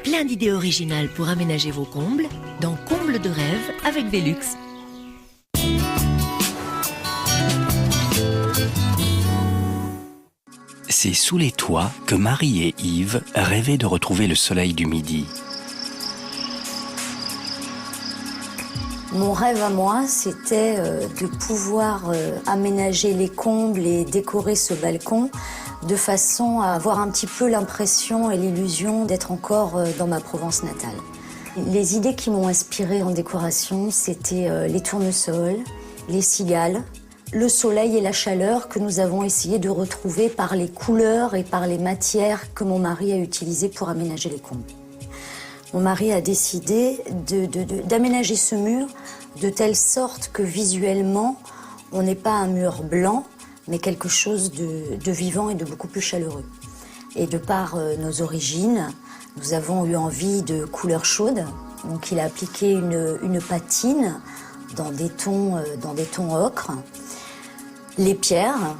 Plein d'idées originales pour aménager vos combles dans Combles de rêve avec Velux. C'est sous les toits que Marie et Yves rêvaient de retrouver le soleil du midi. Mon rêve à moi, c'était de pouvoir aménager les combles et décorer ce balcon de façon à avoir un petit peu l'impression et l'illusion d'être encore dans ma Provence natale. Les idées qui m'ont inspirée en décoration, c'était les tournesols, les cigales, le soleil et la chaleur que nous avons essayé de retrouver par les couleurs et par les matières que mon mari a utilisées pour aménager les combles. Mon mari a décidé d'aménager ce mur de telle sorte que visuellement, on n'est pas un mur blanc, mais quelque chose de vivant et de beaucoup plus chaleureux. Et de par nos origines, nous avons eu envie de couleurs chaudes. Donc il a appliqué une patine dans des tons ocre, les pierres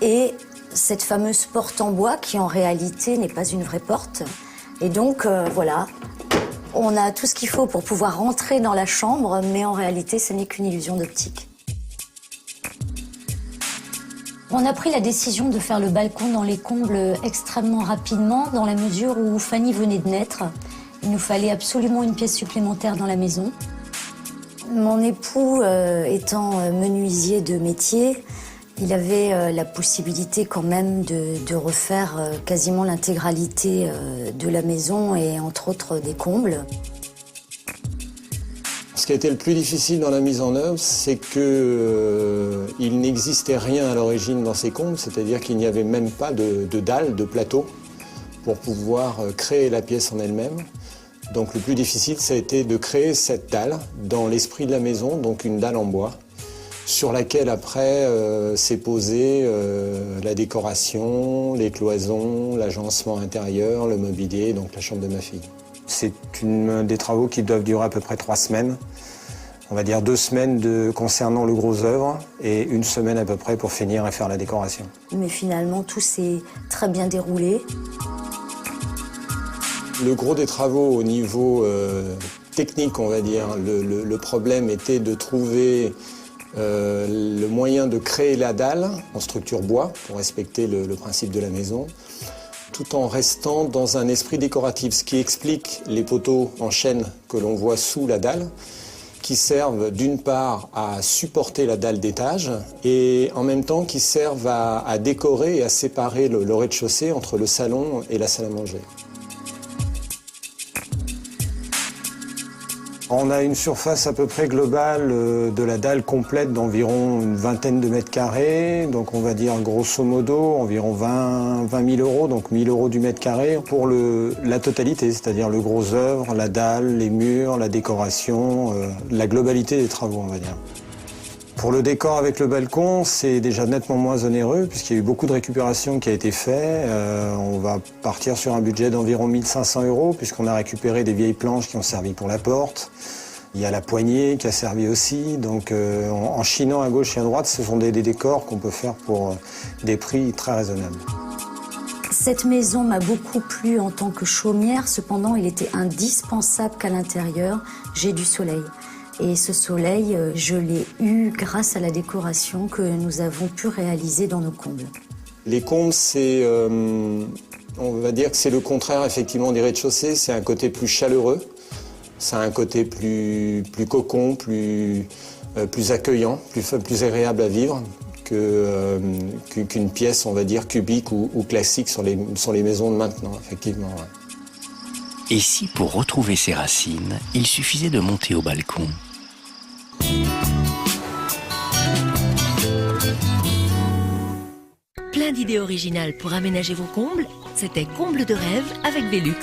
et cette fameuse porte en bois qui en réalité n'est pas une vraie porte. Et donc voilà, on a tout ce qu'il faut pour pouvoir rentrer dans la chambre, mais en réalité ce n'est qu'une illusion d'optique. On a pris la décision de faire le balcon dans les combles extrêmement rapidement, dans la mesure où Fanny venait de naître. Il nous fallait absolument une pièce supplémentaire dans la maison. Mon époux étant menuisier de métier, il avait la possibilité quand même de refaire quasiment l'intégralité de la maison et entre autres des combles. Ce qui a été le plus difficile dans la mise en œuvre, c'est qu'il n'existait rien à l'origine dans ces combles, c'est-à-dire qu'il n'y avait même pas de dalle, de plateau, pour pouvoir créer la pièce en elle-même. Donc le plus difficile, ça a été de créer cette dalle dans l'esprit de la maison, donc une dalle en bois, sur laquelle après s'est posée la décoration, les cloisons, l'agencement intérieur, le mobilier, donc la chambre de ma fille. C'est des travaux qui doivent durer à peu près 3 semaines. On va dire 2 semaines concernant le gros œuvre et 1 semaine à peu près pour finir et faire la décoration. Mais finalement, tout s'est très bien déroulé. Le gros des travaux au niveau technique, on va dire, le problème était de trouver le moyen de créer la dalle en structure bois pour respecter le principe de la maison, tout en restant dans un esprit décoratif, ce qui explique les poteaux en chêne que l'on voit sous la dalle, qui servent d'une part à supporter la dalle d'étage et en même temps qui servent à décorer et à séparer le rez-de-chaussée entre le salon et la salle à manger. On a une surface à peu près globale de la dalle complète d'environ une vingtaine de mètres carrés. Donc on va dire grosso modo environ 20 000 euros, donc 1 000 euros du mètre carré pour la totalité, c'est-à-dire le gros œuvre, la dalle, les murs, la décoration, la globalité des travaux, on va dire. Pour le décor avec le balcon, c'est déjà nettement moins onéreux puisqu'il y a eu beaucoup de récupération qui a été fait. On va partir sur un budget d'environ 1 500 euros puisqu'on a récupéré des vieilles planches qui ont servi pour la porte. Il y a la poignée qui a servi aussi. Donc en chinant à gauche et à droite, ce sont des décors qu'on peut faire pour des prix très raisonnables. Cette maison m'a beaucoup plu en tant que chaumière. Cependant, il était indispensable qu'à l'intérieur, j'ai du soleil. Et ce soleil, je l'ai eu grâce à la décoration que nous avons pu réaliser dans nos combles. Les combles, on va dire que c'est le contraire effectivement des rez-de-chaussée. C'est un côté plus chaleureux, c'est un côté plus cocon, plus accueillant, plus agréable à vivre qu'une pièce, on va dire, cubique ou classique sur les maisons de maintenant, effectivement. Ouais. Et si pour retrouver ses racines, il suffisait de monter au balcon ? Plein d'idées originales pour aménager vos combles, c'était Combles de rêve avec Velux.